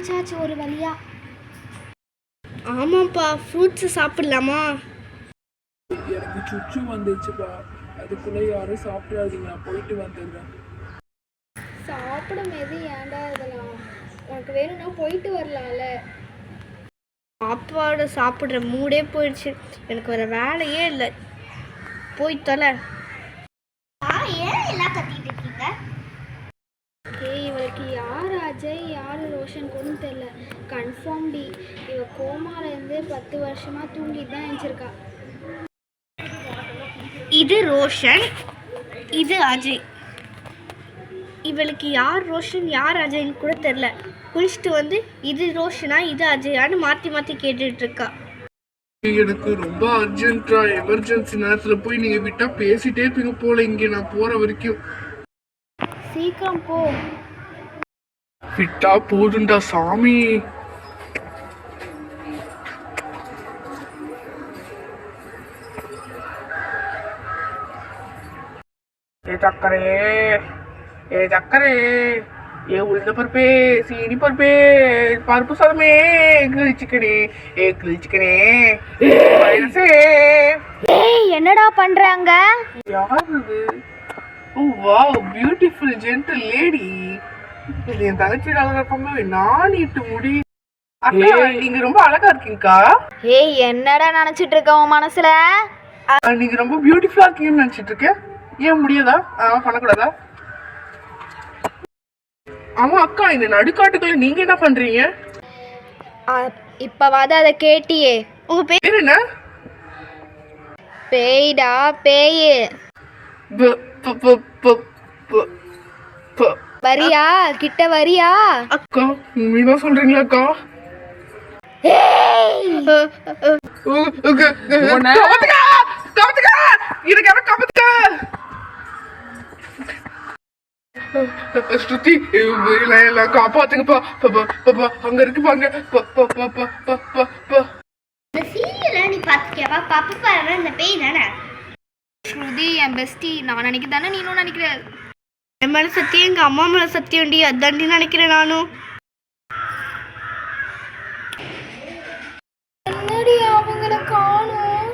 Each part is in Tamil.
முடிச்சாச்சு ஒரு வழியா. ஆமாப்பா, ஃப்ரூட்ஸ் சாப்பிடலாமா? எனக்கு சுச்சு வந்துச்சுப்பா, அதுக்குள்ளே யாரும் சாப்பிடாதீங்க, நான் போயிட்டு வந்துடுறேன். சாப்பிடும் எது ஏன்டா இதெல்லாம்? உனக்கு வேணும்னா போயிட்டு வரலாம்ல. சாப்பாடு சாப்பிட்ற மூடே போயிடுச்சு, எனக்கு வேற வேலையே இல்லை. போய் தொலை. ஏன் எல்லாம் கத்திட்டு இருக்கீங்க? இவளுக்கு யார் அஜய் யார் ரோஷன் கூட தெரியல. கன்ஃபார்ம் டி, இவ கோமாலேருந்து 10 வருஷமா தூங்கிட்டு தான் எழுந்திருக்கா. இது ரோஷன், இது அஜய். இவளுக்கு யார் ரோஷன் யார் அஜய்ன்னு கூட தெரில. குளிச்சுட்டு வந்து இது ரோஷனா இது அஜயான்னு மாற்றி மாற்றி கேட்டுட்டு இருக்கா. எனக்கு ரொம்ப அர்ஜென்ட்டா, எமர்ஜென்சி நேரத்தில் போய் நீங்கள் விட்டா பேசிட்டே இருப்பீங்க போல. இங்கே நான் போகிற வரைக்கும் சீக்கிரம் போ. விட்டா போதுண்டா சாமி. ஏ சக்கரே ஏ உளுந்த பருப்பே சீனி பருப்பே பருப்பு சாதமே கிழிச்சிக்கனே கிழிச்சிக்கனே. என்னடா பண்றாங்க? யாரு இது? ஓ வாவ், பியூட்டிஃபுல் ஜென்டில் லேடி. இது என் தங்கச்சி அழகா இருப்பாங்க. நான் இட்டு முடி. அக்கா நீங்க ரொம்ப அழகா இருக்கீங்கக்கா. என்னடா நினைச்சிட்டு இருக்க உன் மனசுல? நீங்க ரொம்ப பியூட்டிஃபுல்லா இருக்கீங்கன்னு நினைச்சிட்டு இருக்கேன். ஏன் முடியாதா? பண்ணக்கூடாதா? ஆமா அக்கா, இந்த நடுக்காட்டுக்குள்ள நீங்க என்ன பண்றீங்க? இப்பவாது அதை கேட்டியே. உங்க பேர் என்ன? பேய்டா பேய். வரியா கிட்ட வரியா? அக்கா உண்மைதான் சொல்றீங்களா அக்கா? ஸ்ருதி காப்பாத்துங்கப்பா, அங்க இருக்கு பாங்க. நீ பாத்துக்கியாவா? பாப்பா பாரு, இந்த பேய் தானே ஸ்ருதி என் பெஸ்டி. நான் நினைக்கிறதானே நீனும் நினைக்கிற? என் மேலே சத்தியம், எங்கள் அம்மா மேலே சத்தியம்டி, அதாண்டி நினைக்கிறேன் நானும். என்னடி அவங்கள காணோம்?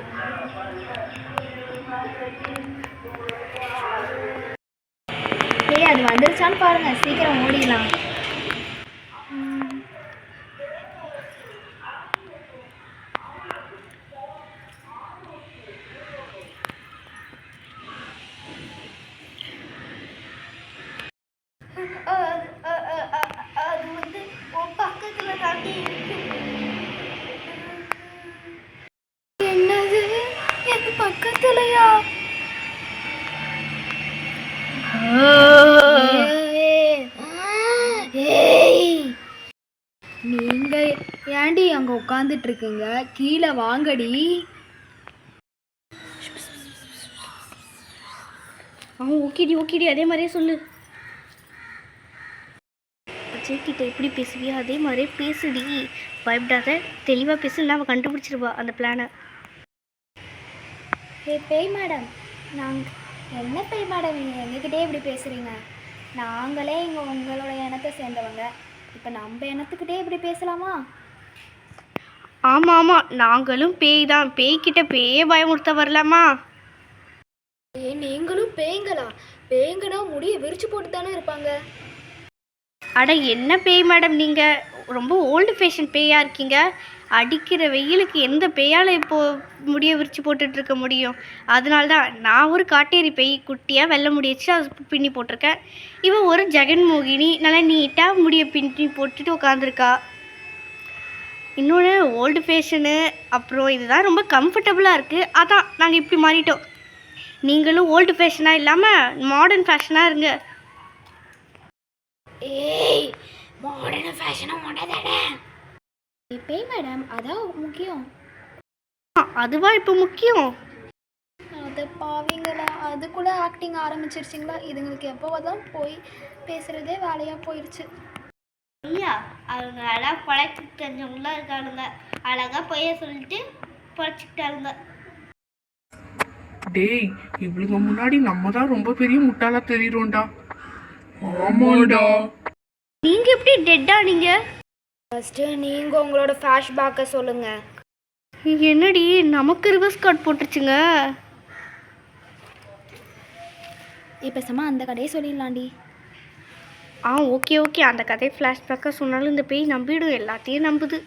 அது வந்துருச்சான்னு பாருங்க, சீக்கிரம் ஓடிடலாம். அது வந்து பக்கத்துல தாண்டி என்னது? என் பக்கத்துலயா? நீங்க ஏண்டி அங்க உட்காந்துட்டு இருக்கீங்க? கீழே வாங்கடி. ஓகேடி ஓகேடி, அதே மாதிரியே சொல்லு. அஜய் கிட்ட எப்படி பேசுவியா அதே மாதிரியே பேசுடி, பயப்படாத, தெளிவாக பேசலாம், அவள் கண்டுபிடிச்சிருவா அந்த பிளானை. பேய் மேடம், நாங்கள் என்ன பேய் மேடம் நீங்கள் எங்ககிட்டே இப்படி பேசுகிறீங்க? நாங்களே இங்கே உங்களோட இனத்தை சேர்ந்தவங்க, இப்போ நம்ம இனத்துக்கிட்டே இப்படி பேசலாமா? ஆமாம் ஆமாம், நாங்களும் பேய் தான், பேய்கிட்ட பேயே பயமுறுத்த வரலாமா? நீங்களும் பேய்ங்களா? பேய்ங்கன்னா முடியை விரிச்சு போட்டு தானே இருப்பாங்க. அட என்ன பேய் மேடம், நீங்கள் ரொம்ப ஓல்டு ஃபேஷன் பேயாக இருக்கீங்க. அடிக்கிற வெயிலுக்கு எந்த பேயால் இப்போது முடியை விரித்து போட்டுட்ருக்க முடியும்? அதனால தான் நான் ஒரு காட்டேரி பேய், குட்டியாக வெள்ளை முடியச்சு அது பின்னி போட்டிருக்கேன். இவன் ஒரு ஜெகன்மோகினி, நல்லா நீட்டாக முடியை பின்னி போட்டுட்டு உட்காந்துருக்கா. இன்னொன்று ஓல்டு ஃபேஷனு, அப்புறம் இதுதான் ரொம்ப கம்ஃபர்டபுளாக இருக்குது, அதான் நாங்கள் இப்படி மாறிட்டோம். நீங்களும் ஓல்டு ஃபேஷனாக இல்லாமல் மாடர்ன் ஃபேஷனாக இருங்க. ஏய், மாடர்ன் ஃபேஷனாக மாட்டாதானே பேய் மேடம், அதான் முக்கியம். அதுவா இப்போ முக்கியம்? அது பாவீங்களா, அது கூட ஆக்டிங் ஆரம்பிச்சிருச்சிங்களா? இதுங்களுக்கு எப்போ தான் போய் பேசுகிறதே வேலையாக போயிடுச்சு. ஐயா, அவங்க அழகாக பழைச்சிட்டு தெரிஞ்சவங்களாம் இருக்கானுங்க, அழகாக பொய்ய சொல்லிட்டு பழைச்சிக்கிட்டாருங்க. டேய், இவளுங்க முன்னாடி நம்ம தான் ரொம்ப பெரிய முட்டாளா தெரியுறோம்டா. ஆமாடா. நீங்க எப்படி டெட்டா? நீங்க ஃபஸ்ட்டு நீங்கள் உங்களோட ஃப்ளாஷ்பேக்கை சொல்லுங்கள். என்னடி நமக்கு ரிவர்ஸ் கார்டு போட்டுருச்சுங்க. இப்போ சமா அந்த கதையை சொல்லிடலாண்டி. ஓகே ஓகே, அந்த கதை ஃப்ளாஷ்பேக்காக சொன்னாலும் இந்த பேய் நம்பிடும், எல்லாத்தையும் நம்புது.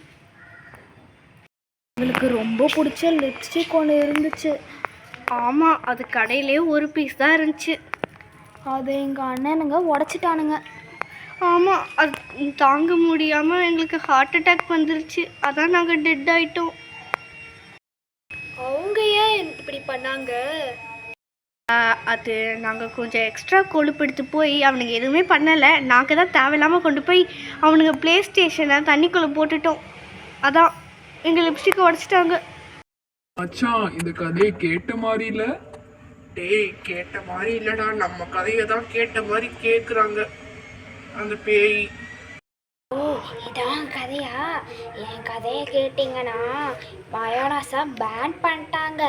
உங்களுக்கு ரொம்ப பிடிச்ச லிப்ஸ்டிக் ஒன்று இருந்துச்சு. ஆமாம், அது கடையிலே ஒரு பீஸ் தான் இருந்துச்சு. அது எங்கள் அண்ணனுங்க உடச்சிட்டானுங்க. ஆமாம், அது தாங்க முடியாமல் எங்களுக்கு ஹார்ட் அட்டாக் வந்துருச்சு. அதான் நாங்கள் டெட் ஆகிட்டோம். அவங்க ஏன் இப்படி பண்ணாங்க? அது நாங்கள் கொஞ்சம் எக்ஸ்ட்ரா கொழுப்படுத்து போய் அவனுங்க எதுவுமே பண்ணலை. நாங்கள் தான் தேவையில்லாமல் கொண்டு போய் அவனுங்க ப்ளே ஸ்டேஷனை தண்ணிக்குள்ளே போட்டுட்டோம். அதான் எங்கள் லிப்ஸ்டிக்கை உடச்சிட்டாங்க. மச்சான், இந்த கதையை கேட்ட மாதிரி இல்ல. டேய், கேட்ட மாதிரி இல்லடா, நம்ம கதையை தான் கேட்ட மாதிரி கேக்குறாங்க அந்த பேய். ஓ, இதான் கதையா? என் கதையை கேட்டிங்கன்னா மயோனஸை பேன் பண்ணிட்டாங்க.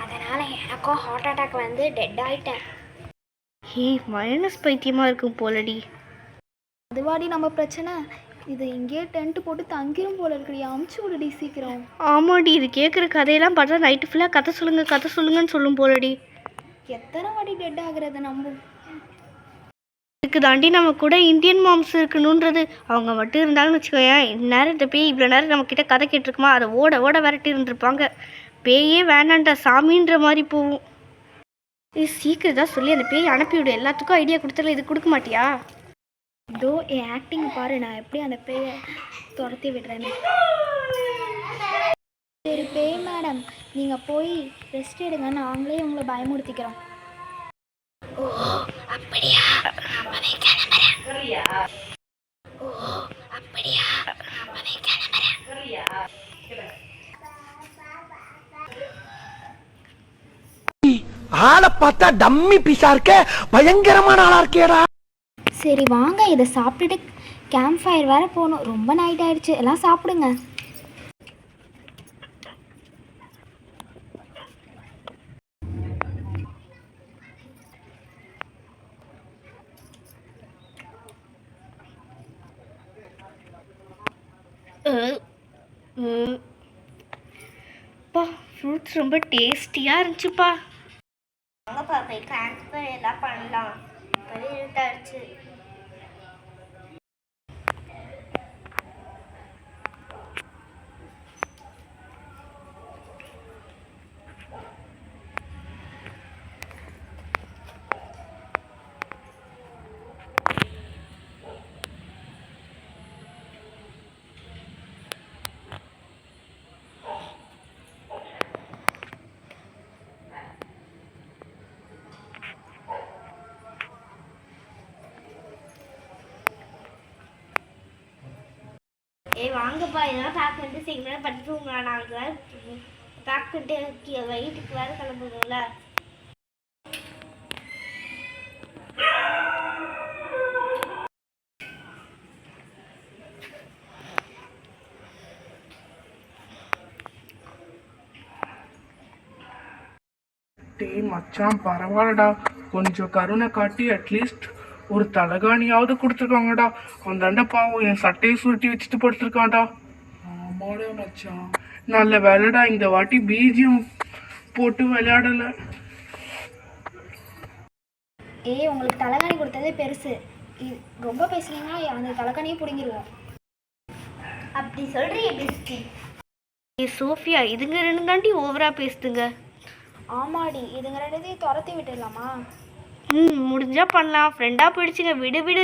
அதனால் எனக்கும் ஹார்ட் அட்டாக் வந்து டெட் ஆகிட்டேன். மயோனஸ் பைத்தியமாக இருக்கும் போலடி. அதுவாடி நம்ம பிரச்சனை. இது இங்கேயே டென்ட் போட்டு தங்கிரும் போல இருக்குடி. அமுச்சு விடுடி சீக்கிரம். ஆமாடி, இது கேட்குற கதையெல்லாம் பார்த்தா நைட்டு ஃபுல்லாக கதை சொல்லுங்கன்னு சொல்லும் போலடி. எத்தனை வாடி டெட் ஆகுறத நம்பும். இதுக்கு தாண்டி நம்ம கூட இந்தியன் மாம்ஸ் இருக்கணுன்றது. அவங்க மட்டும் இருந்தாங்கன்னு வச்சுக்கோயேன், இந்நேரம் இந்த பேய் இவ்வளோ நேரம் நம்மக்கிட்ட கதை கேட்டிருக்குமா, அதை ஓட விரட்டி இருந்திருப்பாங்க. பேயே வேணாண்டா சாமின்ற மாதிரி போகும். இது சீக்கிரம் தான் சொல்லி அந்த பேய் அனுப்பிவிடு. எல்லாத்துக்கும் ஐடியா கொடுத்தால இது கொடுக்க மாட்டியா? இதோ என் ஆக்டிங் பாரு, நான் எப்படி அந்த பேயை துரத்தி விடுறேன்னு. சரி பேய் மேடம், நீங்கள் போய் ரெஸ்ட் எடுங்க, நாங்களே உங்களை பயமுறுத்திக்கிறோம். ஓ அப்படியா? அப்பவே கிளம்புறேன். ஓ அப்படியா? அப்பவே கிளம்புறேன். ஆளை பார்த்தா டம்மி பீஸா இருக்க, பயங்கரமான ஆளா இருக்கேடா. சரி வாங்க, இதை சாப்பிட்டுட்டு கேம்ப் ஃபயர் வேறு போகணும். ரொம்ப நைட் ஆயிடுச்சு, எல்லாம் சாப்பிடுங்க. ஃப்ரூட்ஸ் ரொம்ப டேஸ்டியாக இருந்துச்சுப்பா. வாங்கப்பா போய் ட்ரான்ஸ்ஃபர் எல்லாம் பண்ணலாம். இருட்டாச்சு. வாங்கப்பா, இதெல்லாம் பேக் பண்ணிட்டு சீக்கிரம் படிச்சுங்களா? நாங்கள் பேக் பண்ணிட்டு வயிற்றுக்கு வேறு கிளம்புங்களா? டேய் மச்சான், பரவாயில்லடா, கொஞ்சம் கருணை காட்டி அட்லீஸ்ட் ஒரு தலகாணியாவது கொடுத்துருக்காங்கடா. அந்த பாவம் என் சட்டையை சுருட்டி வச்சுட்டு படுத்துருக்கான்டா. ஆமாடா மச்சான், நல்ல வேலைடா இந்த வாட்டி பிஜிஎம் போட்டு விளையாடல. உங்களுக்கு தலைகாணி கொடுத்ததே பெருசு. ரொம்ப பேசுனீங்கன்னா அந்த தலைகாணியே பிடிங்கிருவோம். அப்படி சொல்றிய பெஸ்டி. சோஃபியா, இதுங்க ரெண்டு தாண்டி ஓவரா பேசுதுங்க. ஆமாடி, இதுங்க ரெண்டுத்தையும் துரத்தி விட்டுடலாமா? முடிஞ்சா பண்ணலாம். ஃப்ரெண்டாக போயிடுச்சுங்க, விடு.